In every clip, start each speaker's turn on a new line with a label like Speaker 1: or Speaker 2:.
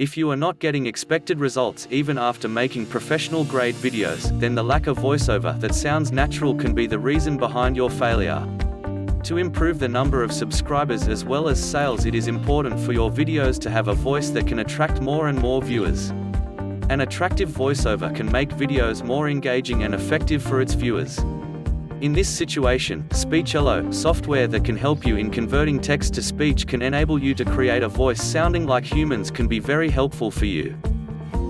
Speaker 1: If you are not getting expected results even after making professional-grade videos, then the lack of voiceover that sounds natural can be the reason behind your failure. To improve the number of subscribers as well as sales, it is important for your videos to have a voice that can attract more and more viewers. An attractive voiceover can make videos more engaging and effective for its viewers. In this situation, Speechelo, software that can help you in converting text to speech, can enable you to create a voice sounding like humans, can be very helpful for you.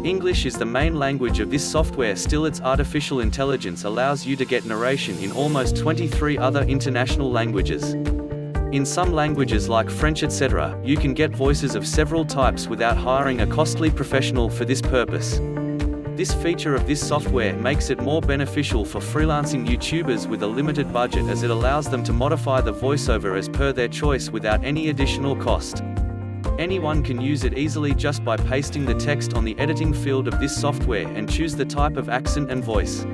Speaker 1: English is the main language of this software, still its artificial intelligence allows you to get narration in almost 23 other international languages. In some languages like French etc., you can get voices of several types without hiring a costly professional for this purpose. This feature of this software makes it more beneficial for freelancing YouTubers with a limited budget, as it allows them to modify the voiceover as per their choice without any additional cost. Anyone can use it easily just by pasting the text on the editing field of this software and choose the type of accent and voice.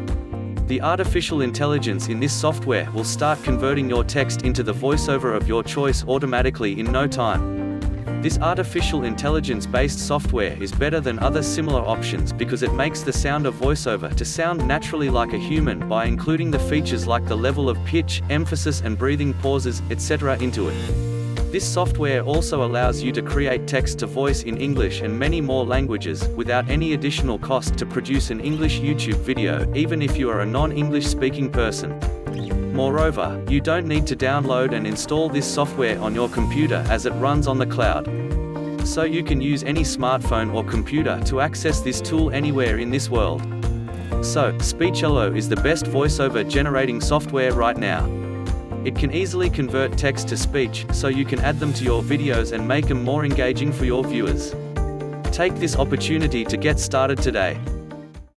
Speaker 1: The artificial intelligence in this software will start converting your text into the voiceover of your choice automatically in no time. This artificial intelligence-based software is better than other similar options because it makes the sound of voiceover to sound naturally like a human by including the features like the level of pitch, emphasis and breathing pauses, etc. into it. This software also allows you to create text to voice in English and many more languages, without any additional cost to produce an English YouTube video, even if you are a non-English speaking person. Moreover, you don't need to download and install this software on your computer, as it runs on the cloud. So you can use any smartphone or computer to access this tool anywhere in this world. So, Speechelo is the best voiceover generating software right now. It can easily convert text to speech, so you can add them to your videos and make them more engaging for your viewers. Take this opportunity to get started today.